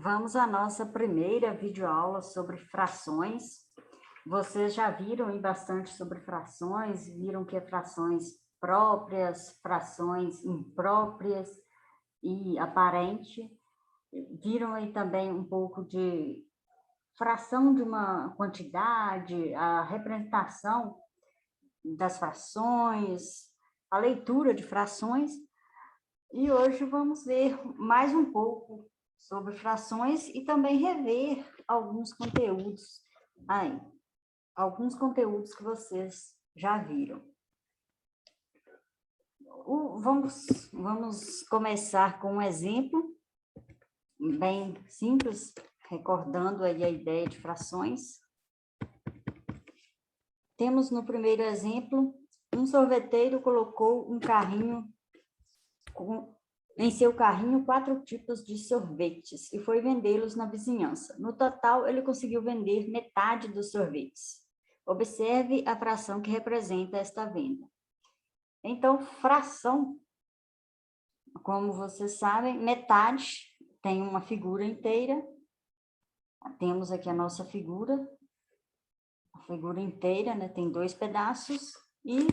Vamos à nossa primeira videoaula sobre frações. Vocês já viram bastante sobre frações, viram que é frações próprias, frações impróprias e aparente. Viram aí também um pouco de fração de uma quantidade, a representação das frações, a leitura de frações. E hoje vamos ver mais um pouco sobre frações e também rever alguns conteúdos aí, alguns conteúdos que vocês já viram. Vamos começar com um exemplo bem simples, recordando aí a ideia de frações. Temos no primeiro exemplo, um sorveteiro colocou um carrinho em seu carrinho 4 tipos de sorvetes e foi vendê-los na vizinhança. No total, ele conseguiu vender metade dos sorvetes. Observe a fração que representa esta venda. Então, fração, como vocês sabem, metade tem uma figura inteira. Temos aqui a nossa figura, a figura inteira, né? Tem 2 pedaços e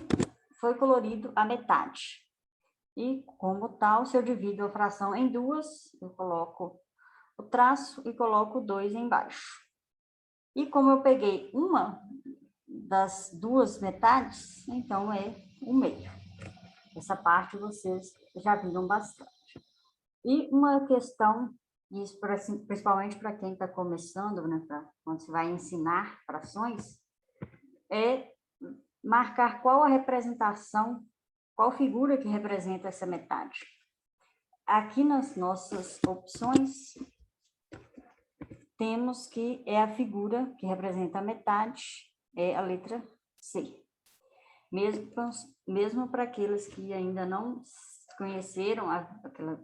foi colorido a metade. E, como tal, se eu divido a fração em 2, eu coloco o traço e coloco 2 embaixo. E como eu peguei uma das 2 metades, então é o meio. Essa parte vocês já viram bastante. E uma questão, isso principalmente para quem está começando, né, quando você vai ensinar frações, é marcar qual a representação, qual figura que representa essa metade. Aqui nas nossas opções, temos que é a figura que representa a metade, é a letra C. Mesmo para aqueles que ainda não conheceram aquele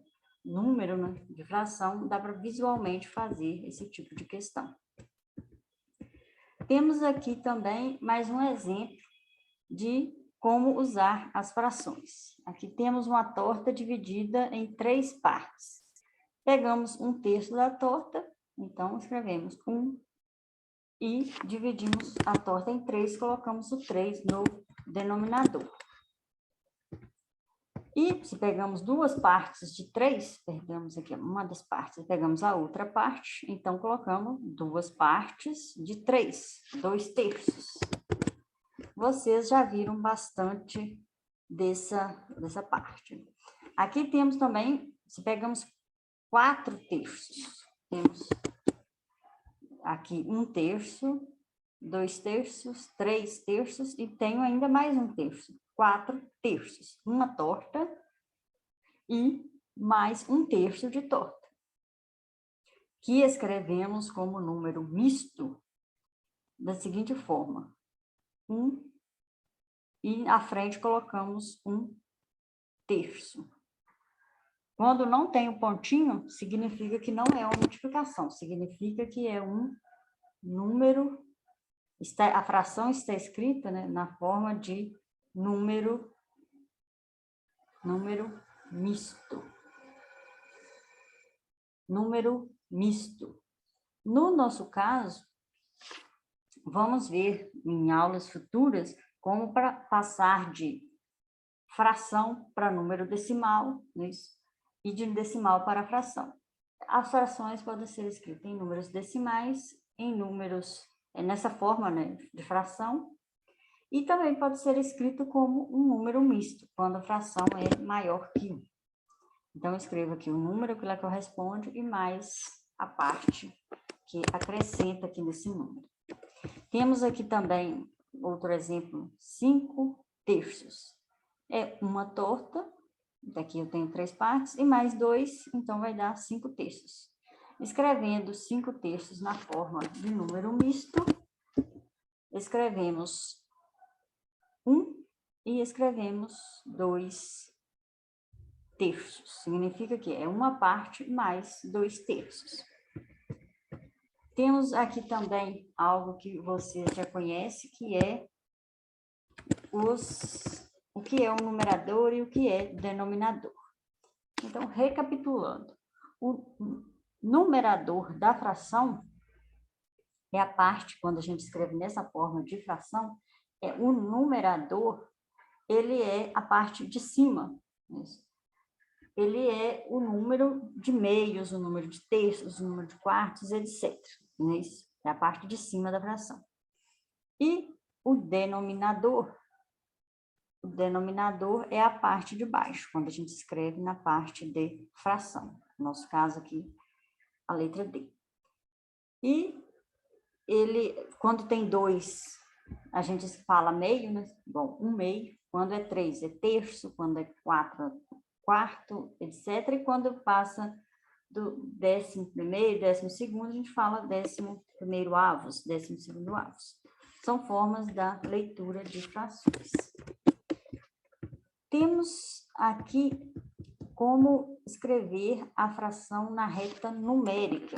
número, né, de fração, dá para visualmente fazer esse tipo de questão. Temos aqui também mais um exemplo de como usar as frações. Aqui temos uma torta dividida em 3 partes. Pegamos 1/3 da torta, então escrevemos 1 e dividimos a torta em 3, colocamos o 3 no denominador. E se pegamos 2 partes de 3, pegamos aqui uma das partes, pegamos a outra parte, então colocamos 2 partes de 3, 2/3. Vocês já viram bastante dessa parte. Aqui temos também, se pegamos 4/3, temos aqui 1/3, 2/3, 3/3 e tenho ainda mais 1/3, 4/3. Uma torta e mais 1/3 de torta, que escrevemos como número misto da seguinte forma: 1 e à frente colocamos 1/3. Quando não tem o pontinho, significa que não é uma multiplicação, significa que é um número, a fração está escrita, né, na forma de número misto. Número misto. No nosso caso, vamos ver em aulas futuras como passar de fração para número decimal, isso, e de decimal para fração. As frações podem ser escritas em números decimais, em números, nessa forma, né, de fração, e também pode ser escrito como um número misto, quando a fração é maior que 1. Então, eu escrevo aqui o número que ela corresponde e mais a parte que acrescenta aqui nesse número. Temos aqui também outro exemplo, 5/3. É uma torta, daqui eu tenho 3 partes, e mais 2, então vai dar 5/3. Escrevendo 5/3 na forma de número misto, escrevemos 1 e escrevemos 2/3. Significa que é uma parte mais 2/3. Temos aqui também algo que você já conhece, que é o que é o numerador e o que é denominador. Então, recapitulando, numerador da fração é a parte, quando a gente escreve nessa forma de fração, o numerador, ele é a parte de cima. Ele é o número de meios, o número de terços, o número de quartos, etc. É a parte de cima da fração. E o denominador é a parte de baixo, quando a gente escreve na parte de fração. No nosso caso aqui, a letra D. E ele, quando tem 2, a gente fala meio, né? Bom, 1 meio. Quando é 3, é terço. Quando é 4, é quarto, etc. E quando passa do 11º, 12º, a gente fala 11º avos, 12º avos. São formas da leitura de frações. Temos aqui como escrever a fração na reta numérica.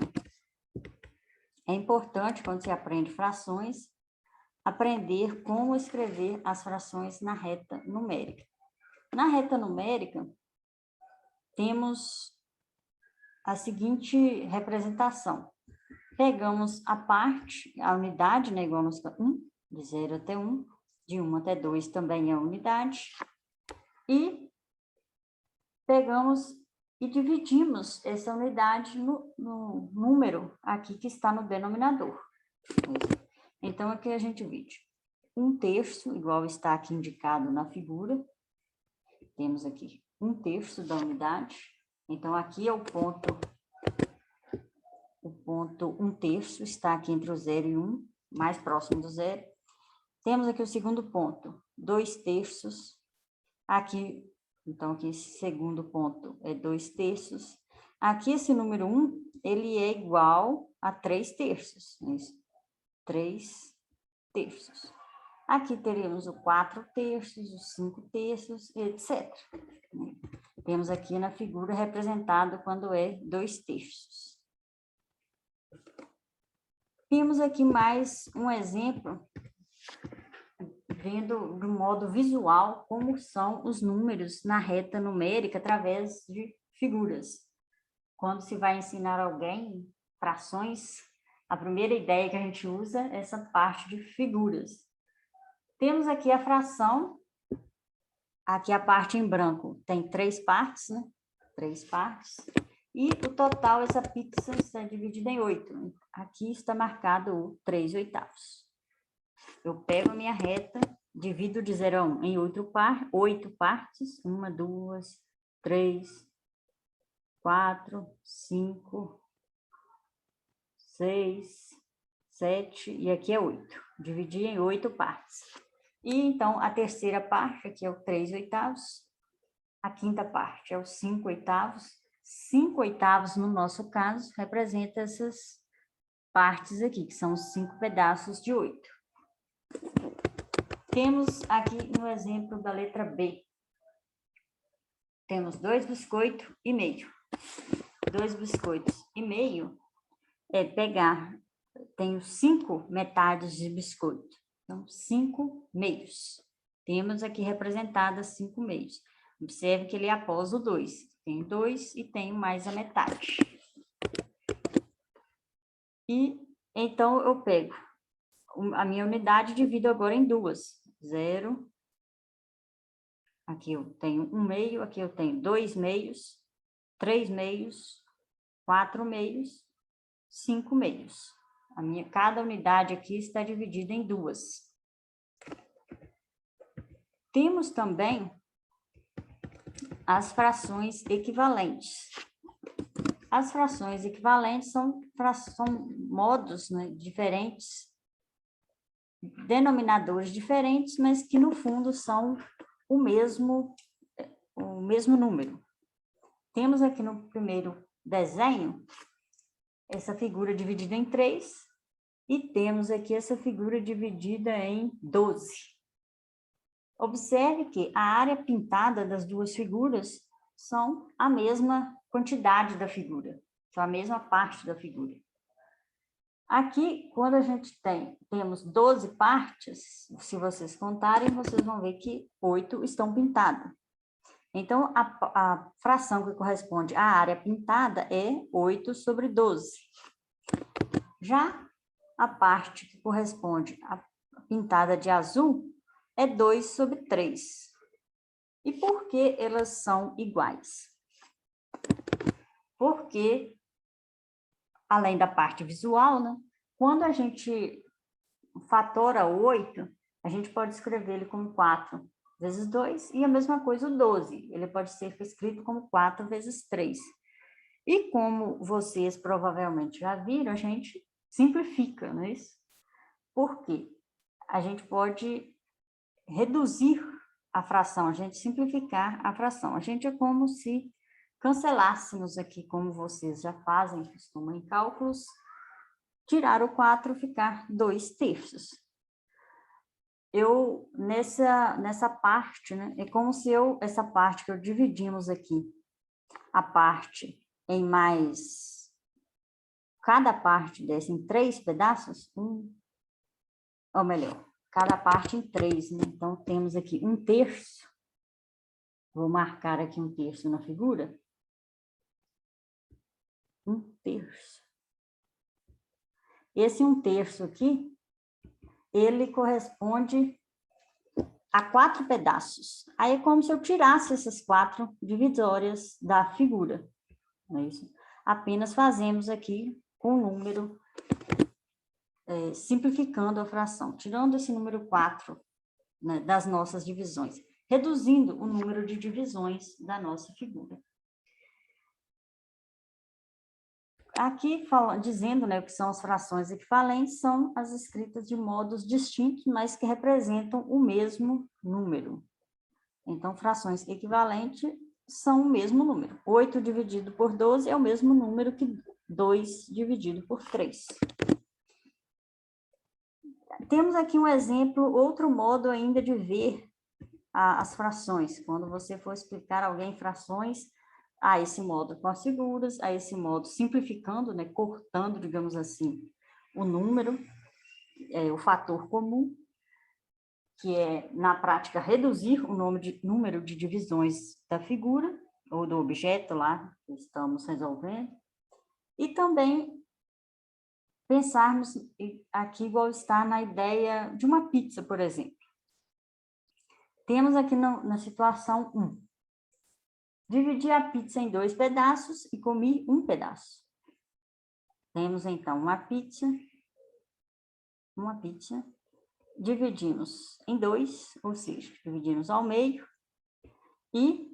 É importante, quando você aprende frações, aprender como escrever as frações na reta numérica. Na reta numérica, temos a seguinte representação. Pegamos a parte, a unidade, né, igual nos 1, de 0 até 1, de 1 até 2 também é unidade, e pegamos e dividimos essa unidade no número aqui que está no denominador. Então, aqui a gente divide 1/3, igual está aqui indicado na figura. Temos aqui 1/3 da unidade. Então, aqui é o ponto 1/3 está aqui entre o 0 e 1, mais próximo do 0. Temos aqui o segundo ponto, 2/3. Aqui, então, aqui esse segundo ponto é 2/3. Aqui esse número 1, ele é igual a 3/3. 3/3. Aqui teremos o 4/3, os 5/3, etc. Temos aqui na figura representado quando é 2/3. Temos aqui mais um exemplo, vendo do modo visual como são os números na reta numérica através de figuras. Quando se vai ensinar alguém frações, a primeira ideia que a gente usa é essa parte de figuras. Temos aqui a fração, aqui a parte em branco tem 3 partes, né? 3 partes. E o total, essa pizza está dividida em 8. Aqui está marcado o 3/8. Eu pego a minha reta, divido de 0 a 1 em 8 partes. 1, 2, 3, 4, 5, 6, 7, e aqui é 8. Dividi em 8 partes. E então, a terceira parte, aqui é o 3/8. A quinta parte é o 5/8. 5/8, no nosso caso, representa essas partes aqui, que são os 5 pedaços de 8. Temos aqui no exemplo da letra B. Temos 2 biscoitos e meio. 2 biscoitos e meio é pegar, tenho 5 metades de biscoito. Então, 5 meios. Temos aqui representadas 5 meios. Observe que ele é após o 2. Tem 2 e tenho mais a metade. E, então, eu pego a minha unidade e divido agora em 2. 0. Aqui eu tenho 1 meio, aqui eu tenho 2 meios, 3 meios, 4 meios, 5 meios. Cada unidade aqui está dividida em 2. Temos também as frações equivalentes. As frações equivalentes são modos, né, diferentes, denominadores diferentes, mas que no fundo são o mesmo número. Temos aqui no primeiro desenho essa figura dividida em 3 e temos aqui essa figura dividida em 12. Observe que a área pintada das duas figuras são a mesma quantidade da figura, são a mesma parte da figura. Aqui, quando a gente temos 12 partes, se vocês contarem, vocês vão ver que 8 estão pintadas. Então, a fração que corresponde à área pintada é 8 sobre 12. Já a parte que corresponde à pintada de azul é 2 sobre 3. E por que elas são iguais? Porque, além da parte visual, né, quando a gente fatora 8, a gente pode escrever ele como 4 vezes 2, e a mesma coisa o 12. Ele pode ser escrito como 4 vezes 3. E como vocês provavelmente já viram, a gente simplifica, não é isso? Por quê? A gente pode reduzir a fração, a gente simplificar a fração. A gente é como se cancelássemos aqui, como vocês já fazem, costumam em cálculos, tirar o 4 e ficar 2/3. Nessa parte, né, é como se essa parte que dividimos aqui, a parte em mais, cada parte dessa em 3 pedaços, ou melhor, cada parte em 3, né? Então, temos aqui 1/3, vou marcar aqui 1/3 na figura, 1/3. Esse 1/3 aqui, ele corresponde a 4 pedaços. Aí é como se eu tirasse essas 4 divisórias da figura, não é isso? Apenas fazemos aqui com o número, simplificando a fração, tirando esse número 4, né, das nossas divisões, reduzindo o número de divisões da nossa figura. Aqui, dizendo, né, o que são as frações equivalentes, são as escritas de modos distintos, mas que representam o mesmo número. Então, frações equivalentes são o mesmo número. 8 dividido por 12 é o mesmo número que 2 dividido por 3. Temos aqui um exemplo, outro modo ainda de ver as frações. Quando você for explicar a alguém frações, a esse modo com as figuras, a esse modo simplificando, né, cortando, digamos assim, o número, o fator comum, que é, na prática, reduzir o número de divisões da figura, ou do objeto lá que estamos resolvendo, e também pensarmos aqui igual está na ideia de uma pizza, por exemplo. Temos aqui na situação 1. Dividi a pizza em 2 pedaços e comi 1 pedaço. Temos, então, uma pizza, dividimos em 2, ou seja, dividimos ao meio, e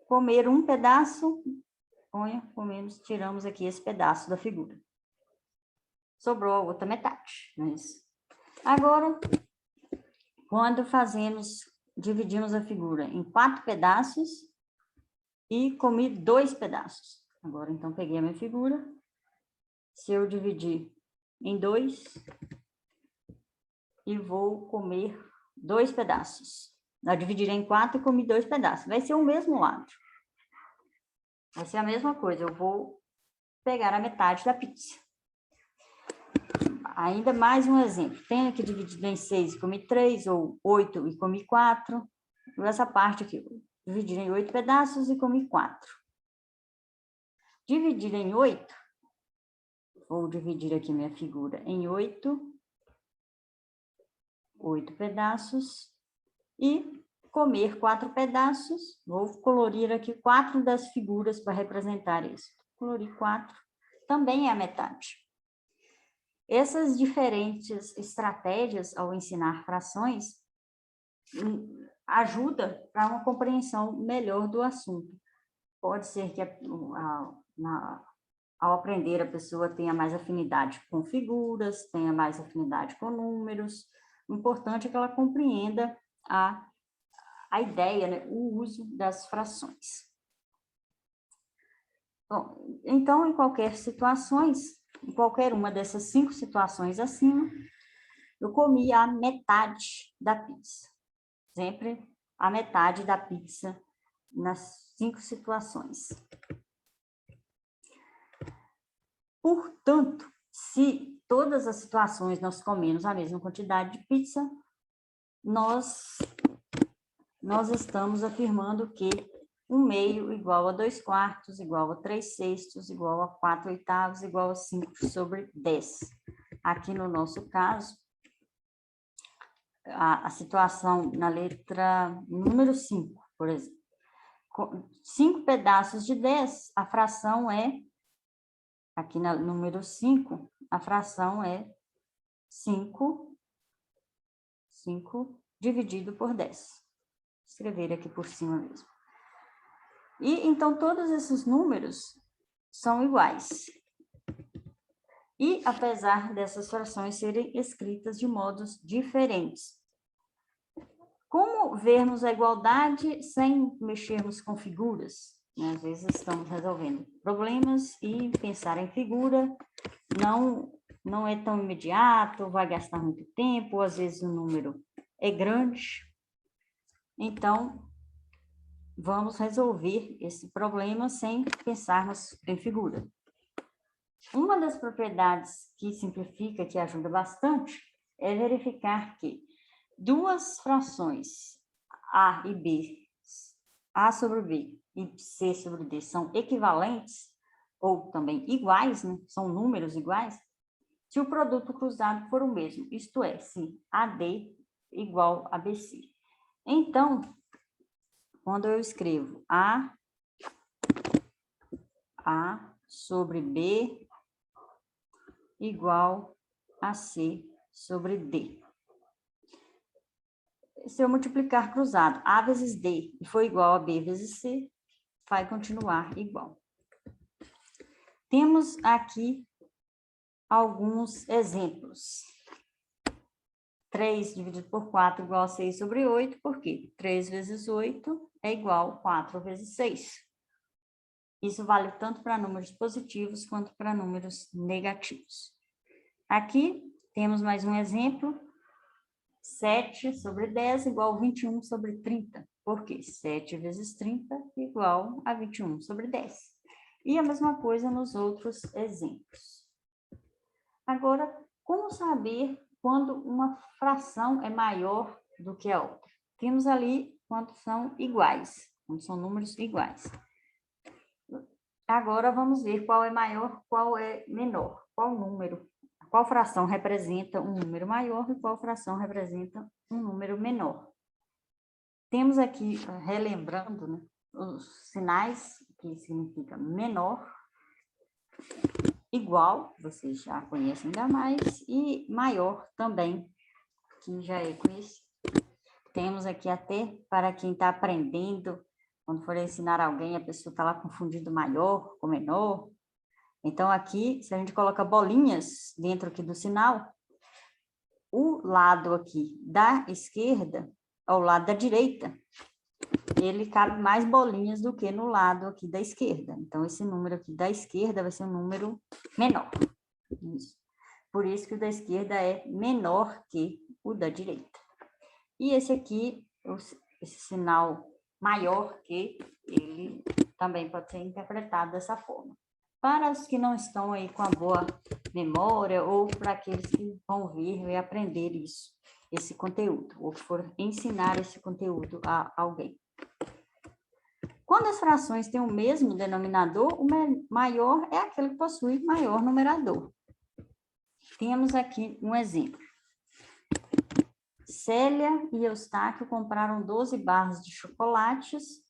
comer 1 pedaço, comemos, tiramos aqui esse pedaço da figura. Sobrou a outra metade, não é isso? Agora, quando dividimos a figura em 4 pedaços e comi 2 pedaços. Agora, então, peguei a minha figura. Se eu dividir em 2 e vou comer 2 pedaços. Eu dividir em 4 e comi 2 pedaços. Vai ser o mesmo lado. Vai ser a mesma coisa. Eu vou pegar a metade da pizza. Ainda mais um exemplo. Tenho aqui dividido em 6 e comi 3, ou 8 e comi 4. Essa parte aqui, dividir em 8 pedaços e comi 4. Dividir em 8, vou dividir aqui minha figura em 8 pedaços e comer 4 pedaços. Vou colorir aqui 4 das figuras para representar isso. Colorir 4, também é a metade. Essas diferentes estratégias ao ensinar frações ajuda para uma compreensão melhor do assunto. Pode ser que ao aprender a pessoa tenha mais afinidade com figuras, tenha mais afinidade com números. O importante é que ela compreenda a ideia, né, o uso das frações. Bom, então, em qualquer uma dessas 5 situações acima, eu comi a metade da pizza. Sempre a metade da pizza nas 5 situações. Portanto, se todas as situações nós comemos a mesma quantidade de pizza, nós estamos afirmando que 1/2 igual a 2/4, igual a 3/6, igual a 4/8, igual a 5/10. Aqui no nosso caso, a situação na letra número 5, por exemplo. 5 pedaços de 10, a fração é, aqui na número 5, a fração é 5 dividido por 10. Vou escrever aqui por cima mesmo. E, então, todos esses números são iguais. E, apesar dessas frações serem escritas de modos diferentes. Como vermos a igualdade sem mexermos com figuras? Né? Às vezes estamos resolvendo problemas e pensar em figura não é tão imediato, vai gastar muito tempo, ou às vezes o número é grande. Então, vamos resolver esse problema sem pensarmos em figura. Uma das propriedades que simplifica, que ajuda bastante, é verificar que duas frações, A e B, A sobre B e C sobre D, são equivalentes, ou também iguais, né? São números iguais, se o produto cruzado for o mesmo, isto é, se AD igual a BC. Então, quando eu escrevo A sobre B igual a C sobre D. Se eu multiplicar cruzado A vezes D e for igual a B vezes C, vai continuar igual. Temos aqui alguns exemplos. 3 dividido por 4 igual a 6 sobre 8, por quê? 3 vezes 8 é igual a 4 vezes 6. Isso vale tanto para números positivos quanto para números negativos. Aqui temos mais um exemplo. 7 sobre 10 igual a 21 sobre 30. Por quê? 7 vezes 30 igual a 21 sobre 10. E a mesma coisa nos outros exemplos. Agora, como saber quando uma fração é maior do que a outra? Temos ali quando são iguais, quando são números iguais. Agora, vamos ver qual é maior, qual é menor, qual número, qual fração representa um número maior e qual fração representa um número menor. Temos aqui, relembrando, né, os sinais, que significa menor, igual, vocês já conhecem ainda mais, e maior também, que já é conhecido. Temos aqui até, para quem está aprendendo, quando for ensinar alguém, a pessoa está lá confundindo maior com menor. Então, aqui, se a gente coloca bolinhas dentro aqui do sinal, o lado aqui da esquerda, ao lado da direita, ele cabe mais bolinhas do que no lado aqui da esquerda. Então, esse número aqui da esquerda vai ser um número menor. Isso. Por isso que o da esquerda é menor que o da direita. E esse aqui, esse sinal maior que, ele também pode ser interpretado dessa forma. Para os que não estão aí com a boa memória, ou para aqueles que vão vir e aprender isso, esse conteúdo, ou que for ensinar esse conteúdo a alguém. Quando as frações têm o mesmo denominador, o maior é aquele que possui maior numerador. Temos aqui um exemplo. Célia e Eustáquio compraram 12 barras de chocolates,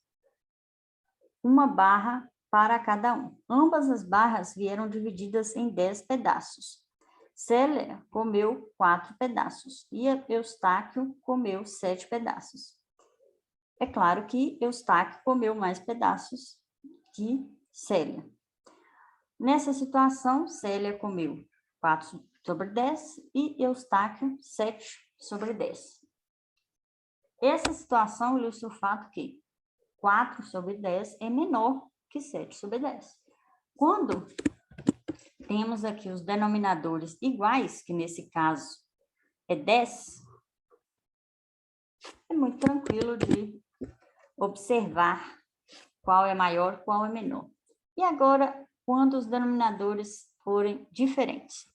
uma barra para cada um. Ambas as barras vieram divididas em 10 pedaços. Célia comeu 4 pedaços e Eustáquio comeu 7 pedaços. É claro que Eustáquio comeu mais pedaços que Célia. Nessa situação, Célia comeu 4 sobre 10 e Eustáquio 7 sobre 10. Essa situação ilustra o fato que 4 sobre 10 é menor que 7 sobre 10. Quando temos aqui os denominadores iguais, que nesse caso é 10, é muito tranquilo de observar qual é maior, qual é menor. E agora, quando os denominadores forem diferentes.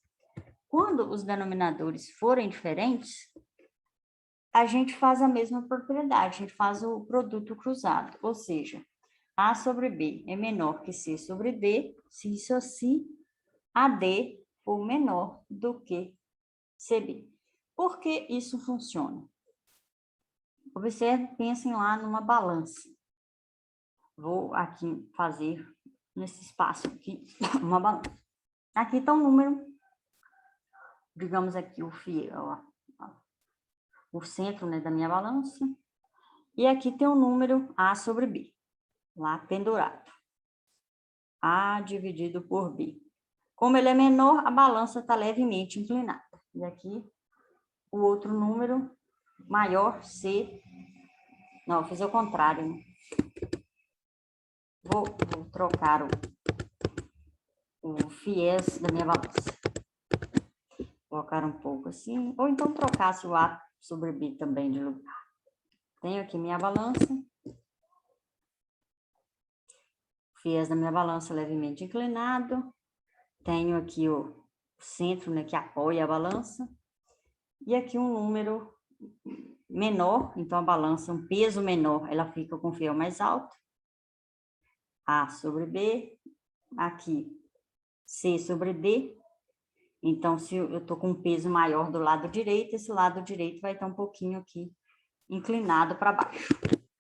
Quando os denominadores forem diferentes, a gente faz a mesma propriedade, a gente faz o produto cruzado, ou seja, A sobre B é menor que C sobre D, se isso assim, AD for menor do que CB. Por que isso funciona? Observe, pensem lá numa balança. Vou aqui fazer, nesse espaço aqui, uma balança. Aqui está um número, digamos aqui o centro, né, da minha balança. E aqui tem o número A sobre B, lá pendurado. A dividido por B. Como ele é menor, a balança está levemente inclinada. E aqui, o outro número maior, C. Não, vou fazer o contrário, né? Vou trocar o fiéis da minha balança. Colocar um pouco assim, ou então trocasse o A sobre B também de lugar. Tenho aqui minha balança. O fiéis da minha balança levemente inclinado. Tenho aqui o centro, né, que apoia a balança. E aqui um número menor, então a balança, um peso menor, ela fica com o fiel mais alto. A sobre B. Aqui, C sobre D. Então, se eu estou com um peso maior do lado direito, esse lado direito vai estar um pouquinho aqui inclinado para baixo.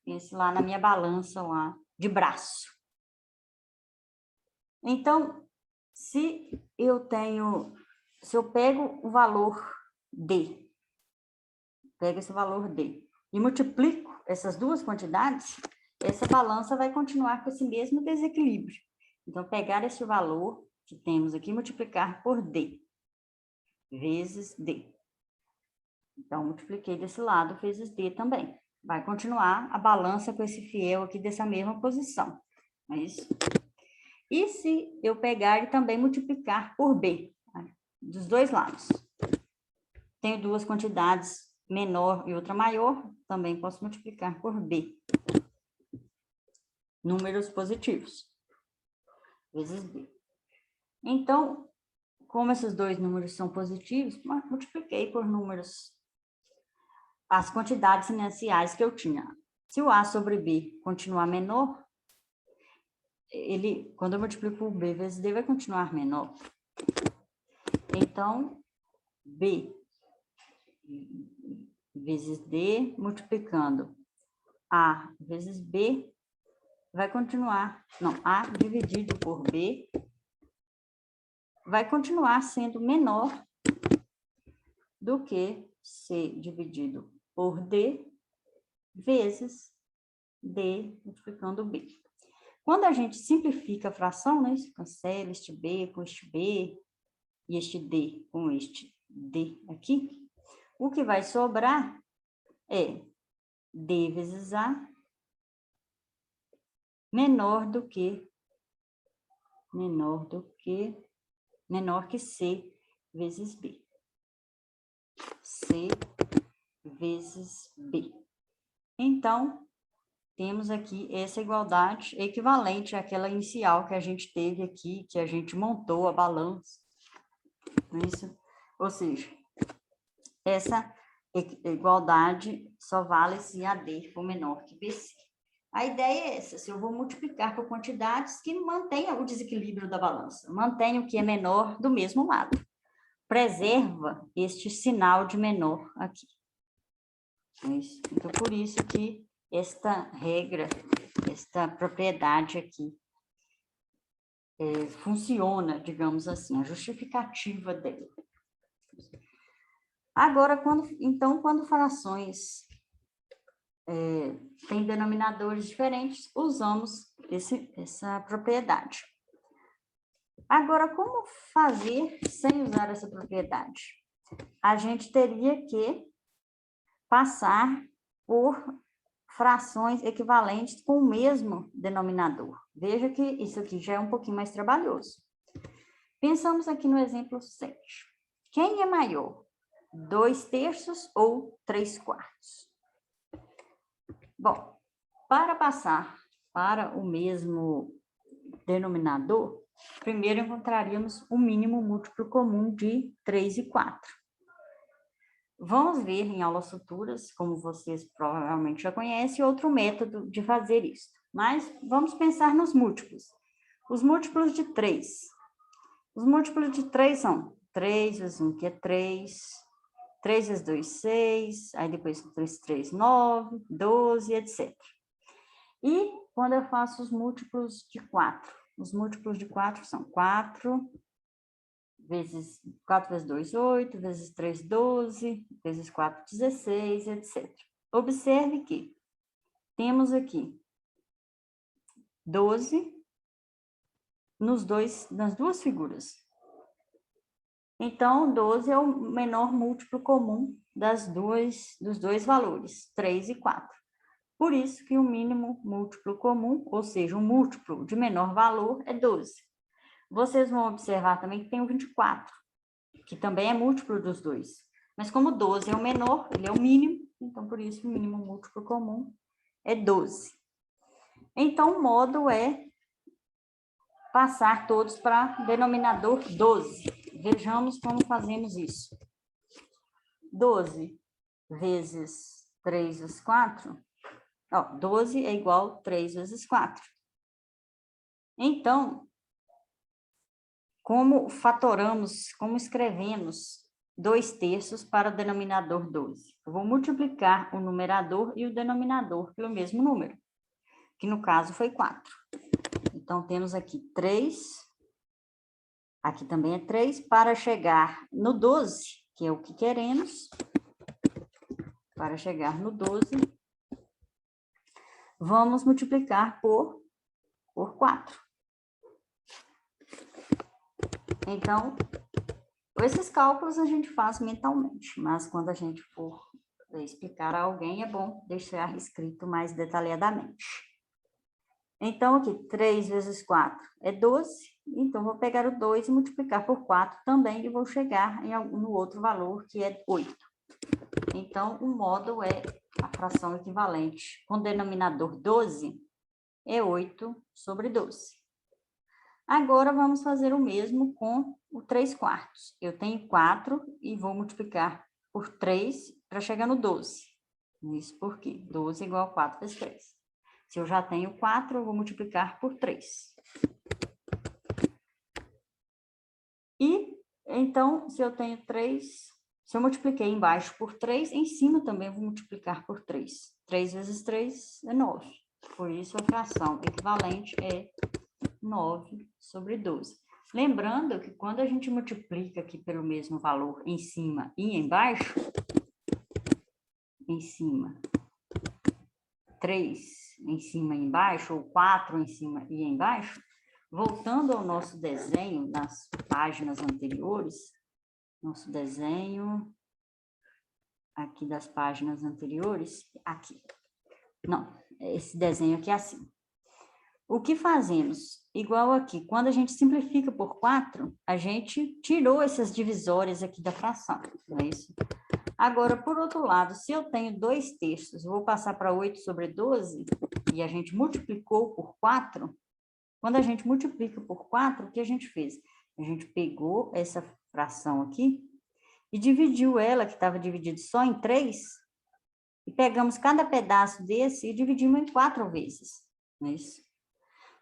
Esse lá na minha balança lá de braço. Então, se eu pego o valor D, pego esse valor D e multiplico essas duas quantidades, essa balança vai continuar com esse mesmo desequilíbrio. Então, pegar esse valor que temos aqui, multiplicar por D, vezes D. Então, multipliquei desse lado, vezes D também. Vai continuar a balança com esse fiel aqui dessa mesma posição. É isso? E se eu pegar e também multiplicar por B, tá? Dos dois lados. Tenho duas quantidades, menor e outra maior, também posso multiplicar por B. Números positivos. Vezes B. Então, como esses dois números são positivos, multipliquei por números, as quantidades iniciais que eu tinha. Se o A sobre B continuar menor, quando eu multiplico por B vezes D, vai continuar menor. Então, B vezes D, multiplicando A vezes B, vai continuar, não, A dividido por B, vai continuar sendo menor do que C dividido por D, vezes D multiplicando B. Quando a gente simplifica a fração, né, cancela este B com este B, e este D com este D aqui, o que vai sobrar é D vezes A menor que C vezes B. C vezes B. Então, temos aqui essa igualdade equivalente àquela inicial que a gente teve aqui, que a gente montou a balança. Isso? Ou seja, essa igualdade só vale se AD for menor que BC. A ideia é essa, se eu vou multiplicar por quantidades que mantenham o desequilíbrio da balança, mantenha o que é menor do mesmo lado. Preserva este sinal de menor aqui. Então, por isso que esta regra, esta propriedade aqui, funciona, digamos assim, a justificativa dela. Agora, quando frações têm denominadores diferentes, usamos essa propriedade. Agora, como fazer sem usar essa propriedade? A gente teria que passar por frações equivalentes com o mesmo denominador. Veja que isso aqui já é um pouquinho mais trabalhoso. Pensamos aqui no exemplo 7. Quem é maior? 2/3 ou 3/4? Bom, para passar para o mesmo denominador, primeiro encontraríamos o mínimo múltiplo comum de 3 e 4. Vamos ver em aulas futuras, como vocês provavelmente já conhecem, outro método de fazer isso. Mas vamos pensar nos múltiplos. Os múltiplos de 3. Os múltiplos de 3 são 3 vezes 1, que é 3. 3 vezes 2, 6. Aí depois 3, 9, 12, etc. E quando eu faço os múltiplos de 4? Os múltiplos de 4 são 4 vezes 2, 8, vezes 3, 12, vezes 4, 16, etc. Observe que temos aqui 12 nas duas figuras. Então, 12 é o menor múltiplo comum dos dois valores, 3 e 4. Por isso que o mínimo múltiplo comum, ou seja, um múltiplo de menor valor, é 12. Vocês vão observar também que tem o 24, que também é múltiplo dos dois. Mas como 12 é o menor, ele é o mínimo, então por isso o mínimo múltiplo comum é 12. Então o modo é passar todos para denominador 12. Vejamos como fazemos isso. 12 vezes 3 vezes 4. 12 é igual a 3 vezes 4. Então, como fatoramos, como escrevemos 2/3 para o denominador 12? Eu vou multiplicar o numerador e o denominador pelo mesmo número, que no caso foi 4. Então, temos aqui 3, aqui também é 3, para chegar no 12, que é o que queremos. Para chegar no 12, vamos multiplicar por 4. Então, esses cálculos a gente faz mentalmente, mas quando a gente for explicar a alguém, é bom deixar escrito mais detalhadamente. Então, aqui, 3 vezes 4 é 12, então vou pegar o 2 e multiplicar por 4 também, e vou chegar no outro valor, que é 8. Então, o módulo é a fração equivalente com denominador 12, é 8 sobre 12. Agora, vamos fazer o mesmo com o 3/4. Eu tenho 4 e vou multiplicar por 3 para chegar no 12. Isso porque 12 é igual a 4 vezes 3. Se eu já tenho 4, eu vou multiplicar por 3. E, então, se eu tenho 3, se eu multipliquei embaixo por 3, em cima também eu vou multiplicar por 3. 3 vezes 3 é 9. Por isso, a fração equivalente é 9 sobre 12. Lembrando que quando a gente multiplica aqui pelo mesmo valor em cima e embaixo, em cima 3 em cima e embaixo, ou 4 em cima e embaixo, voltando ao nosso desenho nas páginas anteriores, nosso desenho aqui das páginas anteriores, aqui. Não, esse desenho aqui é assim. O que fazemos? Igual aqui, quando a gente simplifica por 4, a gente tirou essas divisórias aqui da fração, não é isso? Agora, por outro lado, se eu tenho 2/3, eu vou passar para 8 sobre 12, e a gente multiplicou por 4, quando a gente multiplica por 4, o que a gente fez? A gente pegou essa fração aqui e dividiu ela, que estava dividida só em 3, e pegamos cada pedaço desse e dividimos em 4 vezes, não é isso?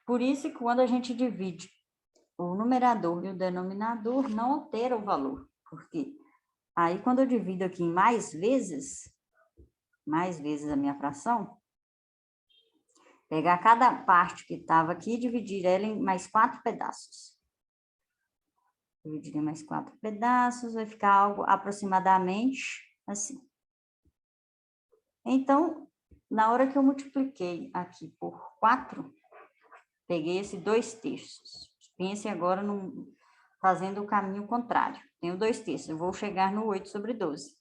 Por isso que quando a gente divide o numerador e o denominador, não altera o valor. Por quê? Aí, quando eu divido aqui em mais vezes a minha fração, pegar cada parte que estava aqui e dividir ela em mais 4 pedaços. Dividir em mais 4 pedaços, vai ficar algo aproximadamente assim. Então, na hora que eu multipliquei aqui por 4, peguei esse 2/3. Pense agora fazendo o caminho contrário. Tenho 2/3, eu vou chegar no 8 sobre 12.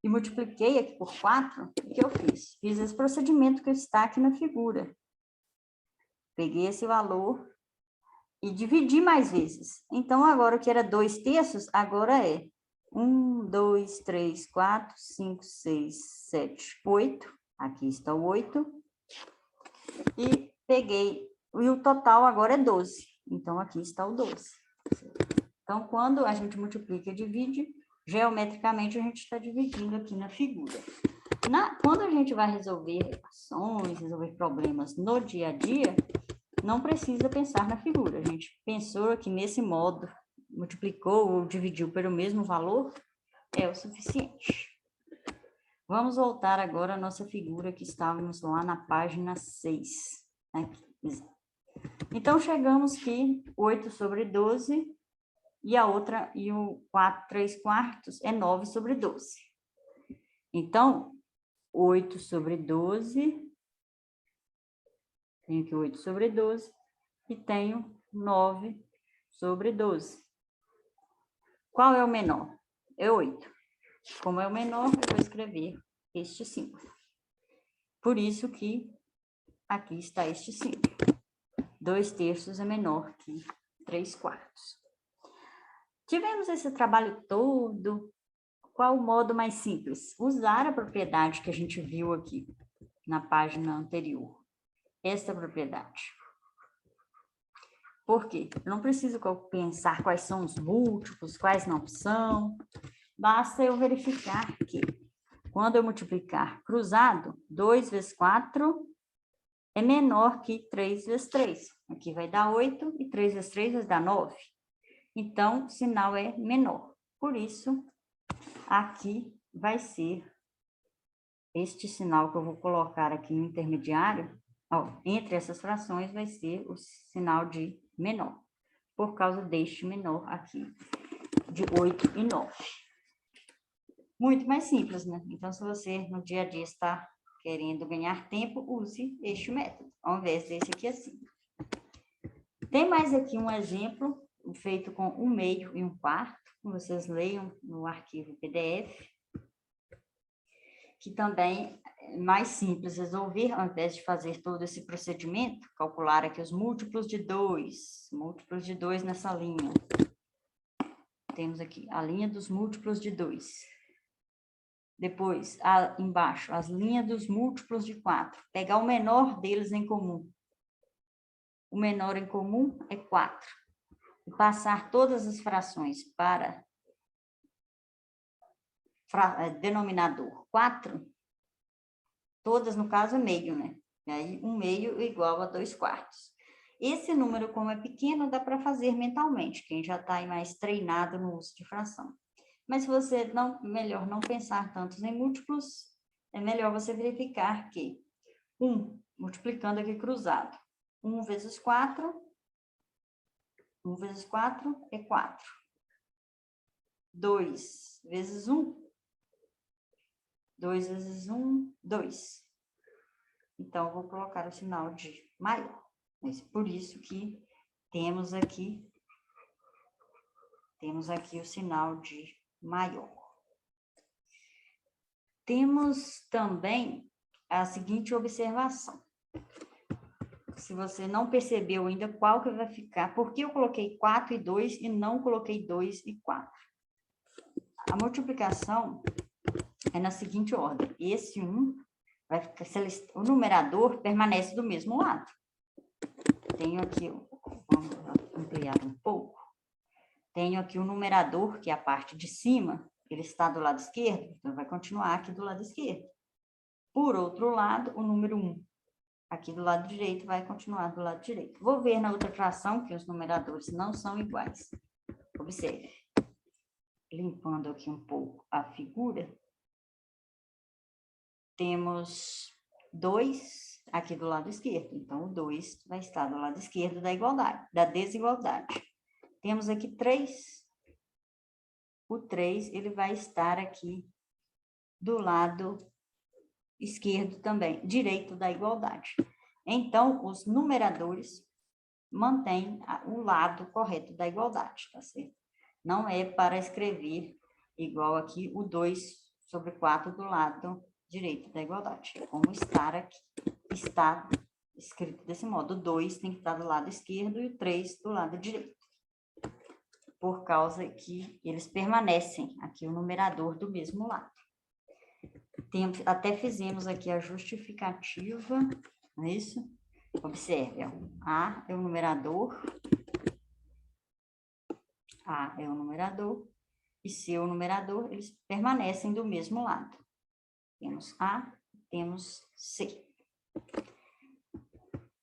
E multipliquei aqui por 4, o que eu fiz? Fiz esse procedimento que está aqui na figura. Peguei esse valor e dividi mais vezes. Então, agora o que era 2/3, agora é 1, 2, 3, 4, 5, 6, 7, 8. Aqui está o 8. E peguei, e o total agora é 12. Então, aqui está o 12. Então, quando a gente multiplica e divide, geometricamente a gente está dividindo aqui na figura. Quando a gente vai resolver equações, resolver problemas no dia a dia, não precisa pensar na figura. A gente pensou que nesse modo, multiplicou ou dividiu pelo mesmo valor, é o suficiente. Vamos voltar agora à nossa figura que estávamos lá na página 6. Aqui. Então, chegamos que 8 sobre 12 e a outra, e o 3/4 é 9 sobre 12. Então, 8 sobre 12, tenho aqui 8 sobre 12 e tenho 9 sobre 12. Qual é o menor? É 8. Como é o menor, eu vou escrever este símbolo. Por isso que aqui está este símbolo. 2/3 é menor que 3/4. Tivemos esse trabalho todo. Qual o modo mais simples? Usar a propriedade que a gente viu aqui na página anterior. Esta propriedade. Por quê? Eu não preciso pensar quais são os múltiplos, quais não são. Basta eu verificar que, quando eu multiplicar cruzado, 2 vezes 4 é menor que 3 vezes 3. Aqui vai dar 8 e 3 vezes 3 vai dar 9. Então, o sinal é menor. Por isso, aqui vai ser este sinal que eu vou colocar aqui no intermediário, ó, entre essas frações vai ser o sinal de menor, por causa deste menor aqui, de 8 e 9. Muito mais simples, né? Então, se você no dia a dia está querendo ganhar tempo, use este método, ao invés desse aqui assim. Tem mais aqui um exemplo, feito com 1/2 e 1/4, vocês leiam no arquivo PDF, que também é mais simples resolver, ao invés de fazer todo esse procedimento, calcular aqui os múltiplos de 2 nessa linha. Temos aqui a linha dos múltiplos de 2. Depois, embaixo, as linhas dos múltiplos de 4. Pegar o menor deles em comum. O menor em comum é 4. E passar todas as frações para denominador 4, todas no caso é meio, né? E aí 1/2 igual a 2/4. Esse número, como é pequeno, dá para fazer mentalmente, quem já está mais treinado no uso de fração. Mas se você melhor não pensar tanto em múltiplos, é melhor você verificar que 1, multiplicando aqui cruzado, 1 vezes 4, 1 vezes 4 é 4. 2 vezes 1, 2 vezes 1, 2. Então, eu vou colocar o sinal de maior. Por isso que temos aqui o sinal de maior. Temos também a seguinte observação. Se você não percebeu ainda qual que vai ficar, por que eu coloquei 4 e 2 e não coloquei 2 e 4? A multiplicação é na seguinte ordem. Esse 1 vai ficar, o numerador permanece do mesmo lado. Tenho aqui, vamos ampliar um pouco. Tenho aqui o numerador, que é a parte de cima, ele está do lado esquerdo, então vai continuar aqui do lado esquerdo. Por outro lado, o número 1, aqui do lado direito, vai continuar do lado direito. Vou ver na outra fração que os numeradores não são iguais. Observe. Limpando aqui um pouco a figura, temos 2 aqui do lado esquerdo. Então, o 2 vai estar do lado esquerdo da desigualdade. Temos aqui 3. O 3, ele vai estar aqui do lado esquerdo também, direito da igualdade. Então, os numeradores mantêm o lado correto da igualdade, tá certo? Não é para escrever igual aqui o 2 sobre 4 do lado direito da igualdade. É como estar aqui. Está escrito desse modo. O 2 tem que estar do lado esquerdo e o 3 do lado direito. Por causa que eles permanecem aqui o numerador do mesmo lado. Até fizemos aqui a justificativa, não é isso? Observe, ó, A é o numerador, e C é o numerador, eles permanecem do mesmo lado. Temos A, temos C.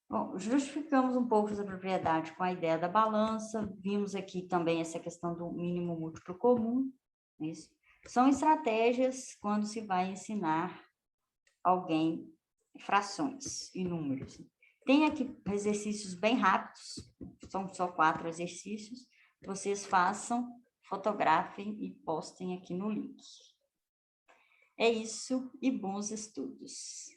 Bom, justificamos um pouco essa propriedade com a ideia da balança, vimos aqui também essa questão do mínimo múltiplo comum. Isso. São estratégias quando se vai ensinar alguém frações e números. Tem aqui exercícios bem rápidos, são só 4 exercícios, vocês façam, fotografem e postem aqui no link. É isso e bons estudos.